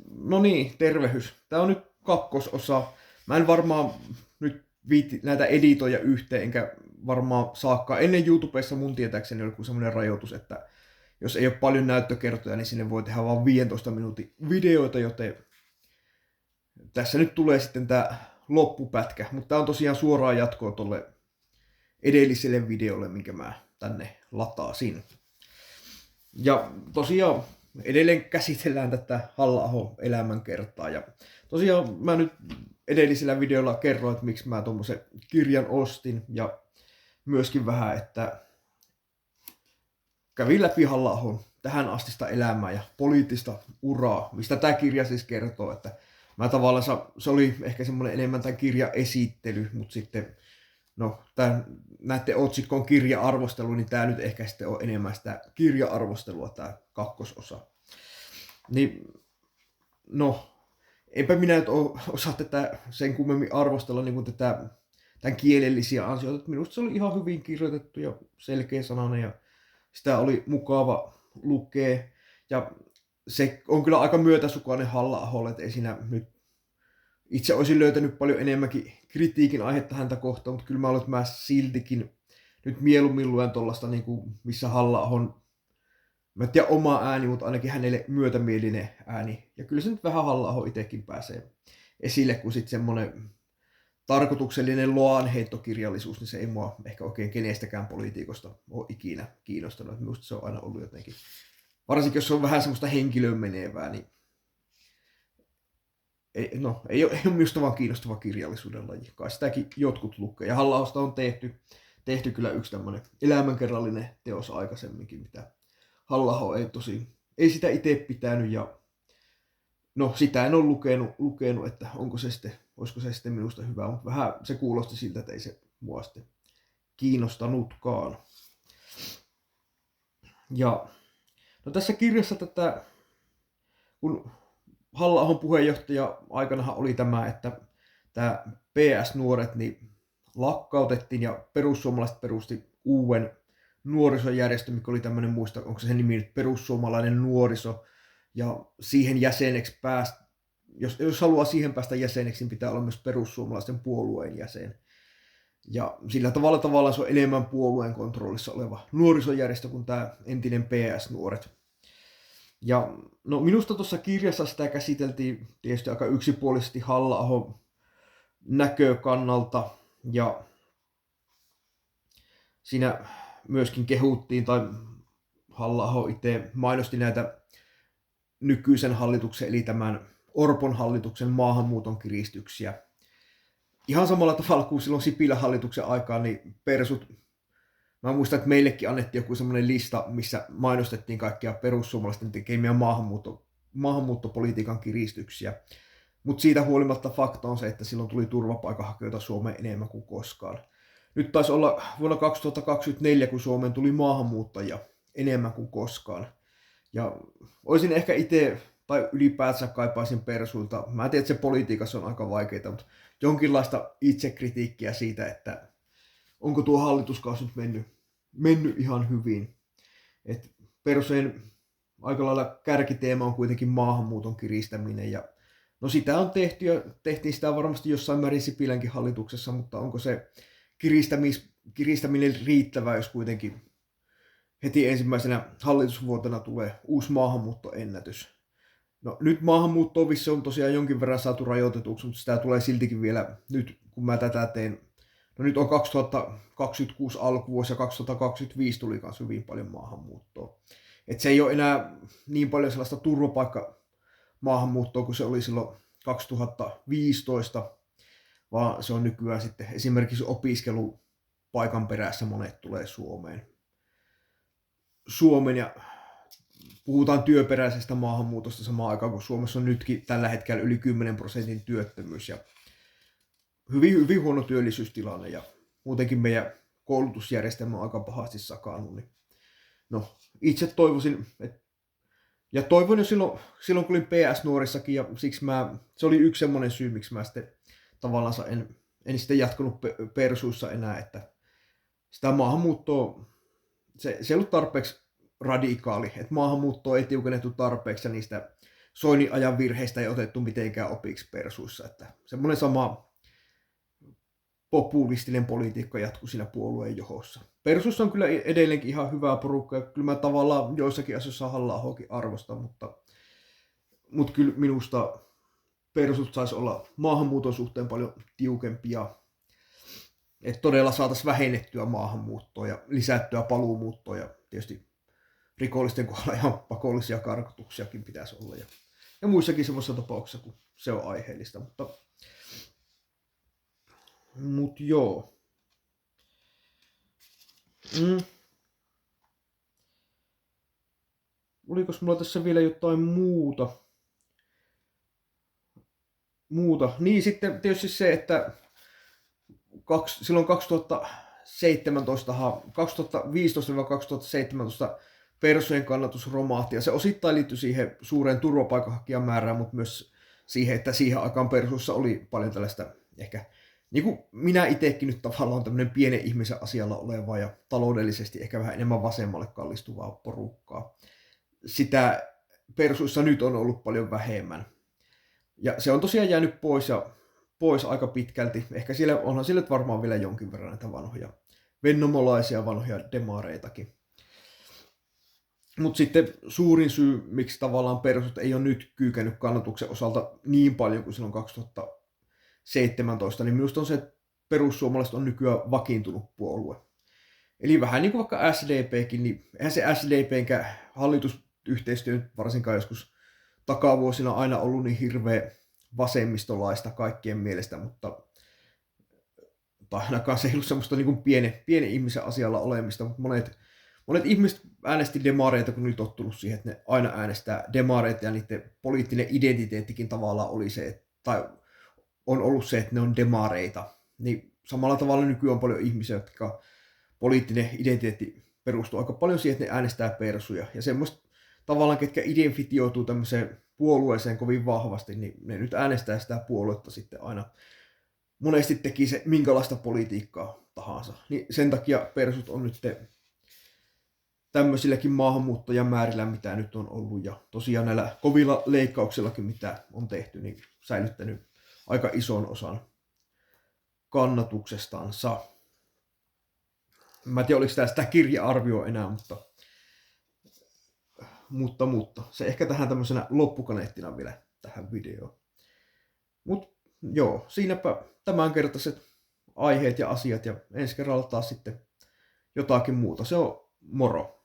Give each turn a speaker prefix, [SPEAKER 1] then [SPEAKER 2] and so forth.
[SPEAKER 1] No niin, tervehys. Tää on nyt kakkososa. Mä en varmaan nyt viitti näitä editoja yhteen, enkä varmaan saakaan. Ennen YouTubessa mun tietääkseni oli semmoinen rajoitus, että jos ei ole paljon näyttökertoja, niin sinne voi tehdä vain 15 minuutin videoita, joten tässä nyt tulee sitten tää loppupätkä. Mutta tää on tosiaan suoraan jatkoa tolle edelliselle videolle, minkä mä tänne lataasin. Ja tosiaan edelleen käsitellään tätä Halla-ahon elämänkertaa. Ja tosiaan mä nyt edellisellä videolla kerroin, että miksi mä tommosen kirjan ostin. Ja myöskin vähän, että kävin läpi Halla-ahon tähän astista elämää ja poliittista uraa, mistä tämä kirja siis kertoo, että mä tavallaan, se oli ehkä semmoinen enemmän tämän kirjan esittely, mutta sitten näiden otsikkoon kirja-arvostelu, niin tämä nyt ehkä sitten on enemmän sitä kirja-arvostelua, tämä kakkososa. Niin, enpä minä nyt osaa tätä sen kummemmin arvostella niin kuin tämän kielellisiä ansioita. Minusta se oli ihan hyvin kirjoitettu ja selkeä sananen ja sitä oli mukava lukea. Ja se on kyllä aika myötäsukainen Halla-aholle, että ei siinä nyt itse olisin löytänyt paljon enemmänkin kritiikin aihetta häntä kohtaan, mutta kyllä mä olen, että mä siltikin nyt mieluummin luen tuollaista, niin kuin, missä Halla-ahon, mä en tiedä oma ääni, mutta ainakin hänelle myötämielinen ääni. Ja kyllä se nyt vähän Halla-aho itsekin pääsee esille, kun sitten semmoinen tarkoituksellinen loanheittokirjallisuus, niin se ei mua ehkä oikein kenestäkään poliitikosta ole ikinä kiinnostanut. Minusta se on aina ollut jotenkin, varsinkin jos se on vähän semmoista henkilöön menevää, niin ei ole minusta vaan kiinnostava kirjallisuuden laji. Kai sitäkin jotkut lukee. Ja Halla-ahosta on tehty kyllä yksi tämmöinen elämänkerrallinen teos aikaisemminkin, mitä Halla-aho ei sitä itse pitänyt. Ja sitä en ole lukenut, että olisiko se sitten minusta hyvä, mutta vähän se kuulosti siltä, että ei se mua sitten kiinnostanutkaan. Ja tässä kirjassa kun Halla-ahon puheenjohtaja aikanahan oli tämä, että tämä PS-nuoret niin lakkautettiin ja perussuomalaiset perusti uuden nuorisojärjestö, mikä oli tämmöinen, muista, onko se sen nimi nyt perussuomalainen nuoriso, ja siihen jäseneksi jos haluaa siihen päästä jäseneksi, niin pitää olla myös perussuomalaisten puolueen jäsen. Ja sillä tavalla se on enemmän puolueen kontrollissa oleva nuorisojärjestö kuin tämä entinen PS-nuoret. Ja minusta tuossa kirjassa sitä käsiteltiin tietysti aika yksipuolisesti Halla-ahon näkökannalta, ja siinä myöskin kehuttiin, tai Halla-aho itse mainosti näitä nykyisen hallituksen, eli tämän Orpon hallituksen maahanmuuton kiristyksiä. Ihan samalla tavalla kuin silloin Sipilän hallituksen aikaan, niin persut, mä muistan, että meillekin annettiin joku semmoinen lista, missä mainostettiin kaikkia perussuomalaisten tekemiä maahanmuuttopolitiikan kiristyksiä. Mutta siitä huolimatta fakta on se, että silloin tuli turvapaikanhakijoita Suomeen enemmän kuin koskaan. Nyt taisi olla vuonna 2024, kun Suomeen tuli maahanmuuttajia enemmän kuin koskaan. Ja olisin ehkä itse, tai ylipäätään kaipaisin persuilta, mä tiedän, että se politiikassa on aika vaikeaa, mutta jonkinlaista itsekritiikkiä siitä, että onko tuo hallituskausi nyt mennyt ihan hyvin. Et peruseen aika lailla kärkiteema on kuitenkin maahanmuuton kiristäminen, ja sitä on tehty, ja tehtiin sitä varmasti jossain määrin Sipilänkin hallituksessa, mutta onko se kiristäminen riittävää, jos kuitenkin heti ensimmäisenä hallitusvuotena tulee uusi maahanmuuttoennätys. Nyt maahanmuutto-ovissa on tosiaan jonkin verran saatu rajoitetuksi, mutta sitä tulee siltikin vielä nyt, kun mä tätä teen. Nyt on 2026 alkuvuosi ja 2025 tuli myös hyvin paljon maahanmuuttoa. Et se ei ole enää niin paljon sellaista turvapaikkamaahanmuuttoa kuin se oli silloin 2015, vaan se on nykyään sitten esimerkiksi opiskelupaikan perässä monet tulee Suomeen ja puhutaan työperäisestä maahanmuutosta samaan aikaan, kun Suomessa on nytkin tällä hetkellä yli 10% työttömyys ja hyvin, hyvin huono työllisyystilanne ja muutenkin meidän koulutusjärjestelmä on aika pahasti sakannut. Niin itse toivoisin, ja toivon jo silloin kun olin PS-nuorissakin, ja siksi se oli yksi semmoinen syy, miksi mä sitten tavallaan en sitten jatkanut persuissa enää, että sitä maahanmuuttoa, se ei ollut tarpeeksi radikaali, että maahanmuuttoa ei tiukennettu tarpeeksi ja niistä Soinin ajan virheistä ei otettu mitenkään opiksi Persuissa, että semmoinen sama populistinen politiikka jatkuu siinä puolueen johossa. Persussa on kyllä edelleenkin ihan hyvää porukkaa, ja kyllä mä tavallaan joissakin asioissa Halla-ahokin arvostan, mutta kyllä minusta Persut saisi olla maahanmuuton suhteen paljon tiukempia, että todella saataisiin vähennettyä maahanmuuttoa ja lisättyä paluumuuttoa, ja tietysti rikollisten kohdalla ihan pakollisia karkotuksiakin pitäisi olla, ja muissakin semmoisissa tapauksissa, kun se on aiheellista, mutta joo. Oliko mulla tässä vielä jotain muuta? Niin sitten tietysti se, että silloin 2015-2017 Persujen kannatus romahti, ja se osittain liittyi siihen suureen turvapaikanhakijamäärään, mutta myös siihen, että siihen aikaan Persuissa oli paljon tällaista ehkä, niin kuin minä itsekin nyt tavallaan tämmöinen pienen ihmisen asialla oleva ja taloudellisesti ehkä vähän enemmän vasemmalle kallistuvaa porukkaa. Sitä Persuissa nyt on ollut paljon vähemmän. Ja se on tosiaan jäänyt pois aika pitkälti. Ehkä onhan siellä varmaan vielä jonkin verran näitä vanhoja vennomolaisia vanhoja demareitakin. Mutta sitten suurin syy, miksi tavallaan Persut ei ole nyt kyykännyt kannatuksen osalta niin paljon kuin silloin 2017, niin minusta on se, että perussuomalaiset on nykyään vakiintunut puolue. Eli vähän niin kuin vaikka SDPkin, niin eihän se SDPnkään hallitusyhteistyö varsinkaan joskus takavuosina aina ollut niin hirveä vasemmistolaista kaikkien mielestä, tai ainakaan se ei ollut semmoista niin kuin pienen ihmisen asialla olemista, mutta monet ihmiset äänesti demareita, kun oli tottunut siihen, että ne aina äänestää demareita, ja niiden poliittinen identiteettikin tavallaan oli se, tai on ollut se, että ne on demareita. Niin samalla tavalla nykyään on paljon ihmisiä, jotka poliittinen identiteetti perustuu aika paljon siihen, että ne äänestää persuja. Ja semmoista tavallaan, ketkä identifioituu tämmöiseen puolueeseen kovin vahvasti, niin ne nyt äänestää sitä puoluetta sitten aina. Monesti teki se minkälaista politiikkaa tahansa. Niin sen takia persut on nyt tämmöisilläkin maahanmuuttajamäärillä, mitä nyt on ollut, ja tosiaan näillä kovilla leikkauksillakin, mitä on tehty, niin säilyttänyt aika ison osan kannatuksestansa. Mä en tiedä, oliko sitä kirja-arvio enää, mutta se ehkä tähän tämmöisenä loppukaneettina vielä tähän videoon. Mutta joo, siinäpä tämänkertaiset aiheet ja asiat, ja ensi kerralla taas sitten jotakin muuta. Se on moro!